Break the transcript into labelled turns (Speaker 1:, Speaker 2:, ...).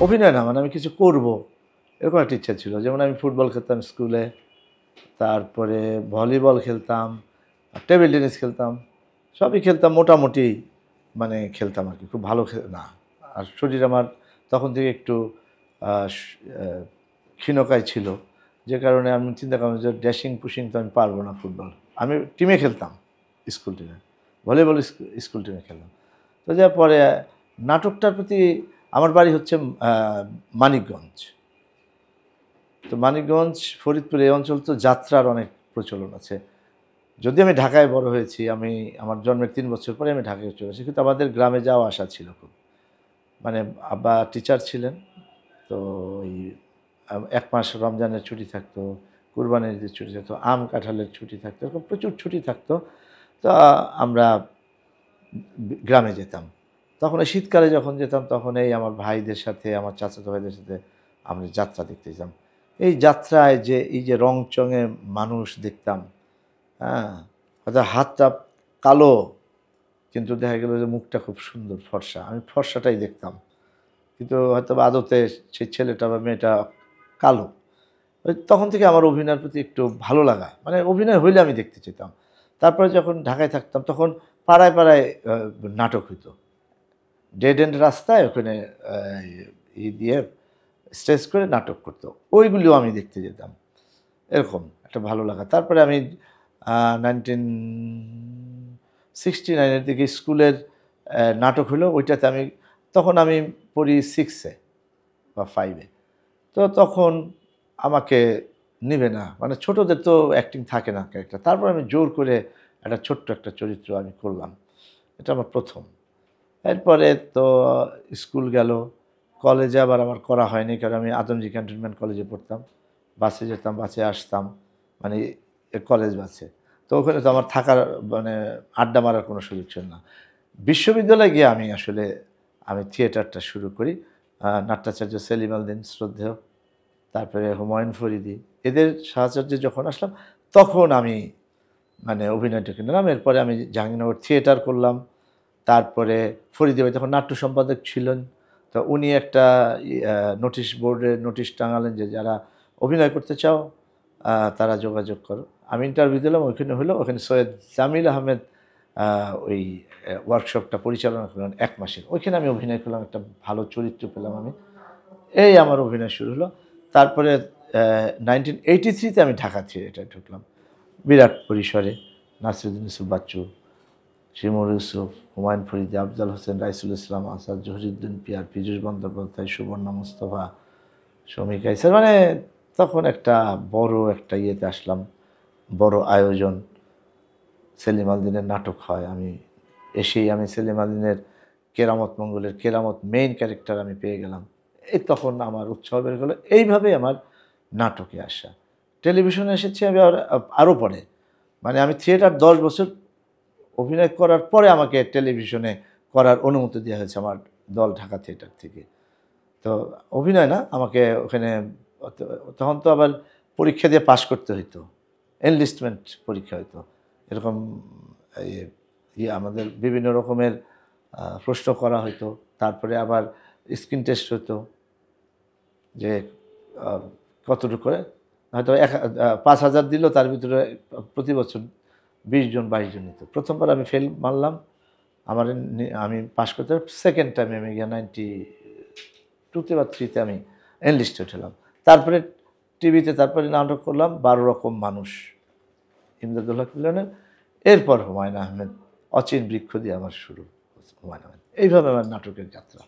Speaker 1: অভিনয় না, মানে আমি কিছু করব এরকম একটা ইচ্ছা ছিল। যেমন আমি ফুটবল খেলতাম স্কুলে, তারপরে ভলিবল খেলতাম, টেবিল টেনিস খেলতাম, সবই খেলতাম মোটামুটি, মানে খেলতাম আর কি, খুব ভালো না। আর শরীর আমার তখন থেকে একটু ক্ষীণকায় ছিল, যে কারণে আমি চিন্তা করলাম যে ড্যাশিং পুশিং তো আমি পারবো না ফুটবল। আমি টিমে খেলতাম, স্কুল টিমে, ভলিবল স্কুল টিমে খেলতাম। তো যার পরে নাটকটার প্রতি, আমার বাড়ি হচ্ছে মানিকগঞ্জ। তো মানিকগঞ্জ, ফরিদপুর এই অঞ্চল তো যাত্রার অনেক প্রচলন আছে। যদি আমি ঢাকায় বড় হয়েছি, আমি আমার জন্মের 3 বছর পরে আমি ঢাকায় চলে আসি, কিন্তু আমাদের গ্রামে যাওয়া আসা ছিল খুব। মানে আব্বা টিচার ছিলেন, তো ওই 1 মাস রমজানের ছুটি থাকতো, কুরবানির ঈদের ছুটি থাকতো, আম কাঁঠালের ছুটি থাকতো, এরকম প্রচুর ছুটি থাকতো। তো আমরা গ্রামে যেতাম। তখন এই শীতকালে যখন যেতাম, তখন এই আমার ভাইদের সাথে, আমার চাচাতো ভাইদের সাথে আমরা যাত্রা দেখতে যেতাম। এই যাত্রায় যে এই যে রংচঙে মানুষ দেখতাম, হ্যাঁ, হয়তো হাতটা কালো, কিন্তু দেখা গেল যে মুখটা খুব সুন্দর ফর্সা, আমি ফর্সাটাই দেখতাম, কিন্তু হয়তো আদতে সেই ছেলেটা বা মেয়েটা কালো। ওই তখন থেকে আমার অভিনয়ের প্রতি একটু ভালো লাগা, মানে অভিনয় হইলে আমি দেখতে চেতাম। তারপরে যখন ঢাকায় থাকতাম, তখন পাড়ায় পাড়ায় নাটক হইতো, ডেড এন্ড রাস্তায় ওখানে দিয়ে স্টেজ করে নাটক করতো, ওইগুলিও আমি দেখতে যেতাম। এরকম একটা ভালো লাগা। তারপরে আমি 1969-এর দিকে স্কুলের নাটক হলো, ওইটাতে আমি, তখন আমি পড়ি 6-এ বা 5-এ। তো তখন আমাকে নিবে না, মানে ছোটদের তো অ্যাক্টিং থাকে না ক্যারেক্টার। তারপর আমি জোর করে একটা ছোট্ট একটা চরিত্র আমি করলাম, এটা আমার প্রথম। এরপরে তো স্কুল গেল, কলেজে আবার আমার করা হয়নি, কারণ আমি আদমজী ক্যান্টনমেন্ট কলেজে পড়তাম, বাসে যেতাম, বাসে আসতাম, মানে কলেজ বাসে। তো ওখানে তো আমার থাকার, মানে আড্ডা মারার কোনো সুযোগ ছিল না। বিশ্ববিদ্যালয়ে গিয়ে আমি আসলে থিয়েটারটা শুরু করি। নাট্যাচার্য সেলিম আল দীন শ্রদ্ধেয়, তারপরে হুমায়ুন ফরিদি, এদের সাহচর্যে যখন আসলাম, তখন আমি মানে অভিনয়টাকে নিলাম। এরপরে আমি জাহাঙ্গীরনগর থিয়েটার করলাম। তারপরে ফরিদি ভাই তখন নাট্য সম্পাদক ছিলেন, তো উনি একটা নোটিশ বোর্ডে নোটিশ টাঙালেন যে যারা অভিনয় করতে চাও তারা যোগাযোগ করো। আমি ইন্টারভিউ দিলাম, ওইখানে হলো, ওখানে সৈয়দ জামিল আহমেদ ওই ওয়ার্কশপটা পরিচালনা করলেন 1 মাসের। ওইখানে আমি অভিনয় করলাম, একটা ভালো চরিত্র পেলাম আমি, এই আমার অভিনয় শুরু হলো। তারপরে 1983-তে আমি ঢাকা থিয়েটারে ঢুকলাম, বিরাট পরিসরে। নাসিরুদ্দিন ইউসুফ বাচ্চু, শিমুল ইউসুফ, হুমায়ুন ফরিদি, আফজাল হোসেন, রাইসুল ইসলাম আসাদ, জহিরুদ্দিন পিয়ার, পীযূষ বন্দ্যোপাধ্যায়, সুবর্ণা মুস্তফা, শমী কাইসার, মানে তখন একটা বড় একটা ইয়েতে আসলাম, বড় আয়োজন, সেলিম আল দীনের নাটক হয়। আমি এসেই আমি সেলিম আল দীনের কেরামত মঙ্গলের কেরামত মেইন ক্যারেক্টার আমি পেয়ে গেলাম। এই তখন আমার উৎসাহ বেড়ে গেলো। এইভাবে আমার নাটকে আসা। টেলিভিশনে এসেছি আমি আরও পরে, মানে আমি থিয়েটার 10 বছর অভিনয় করার পরে আমাকে টেলিভিশনে করার অনুমতি দেওয়া হয়েছে আমার দল ঢাকা থিয়েটার থেকে। তো অভিনয় না, আমাকে ওখানে তখন তো আবার পরীক্ষা দিয়ে পাশ করতে হইতো, এনলিস্টমেন্ট পরীক্ষা হইতো, এরকম আমাদের বিভিন্ন রকমের প্রশ্ন করা হইতো। তারপরে আবার স্ক্রিন টেস্ট হতো, যে কতটুকু করে, হয়তো 5,000 দিল, তার ভিতরে প্রতি বছর 20 জন 22 জন নিত। প্রথমবার আমি ফেল মারলাম, আমি পাশ করতে, সেকেন্ড টাইমে আমি গিয়ে 92-তে বা 3-তে আমি এনলিস্টে উঠলাম। তারপরে টিভিতে তারপরে নাটক করলাম 12 রকম মানুষ, ইমদাদুল্লাহ মিলনের। এরপর হুমায়ুন আহমেদ, অচিন বৃক্ষ দিয়ে আমার শুরু, হুমায়ুন আহমেদ। এইভাবে আমার নাটকের যাত্রা।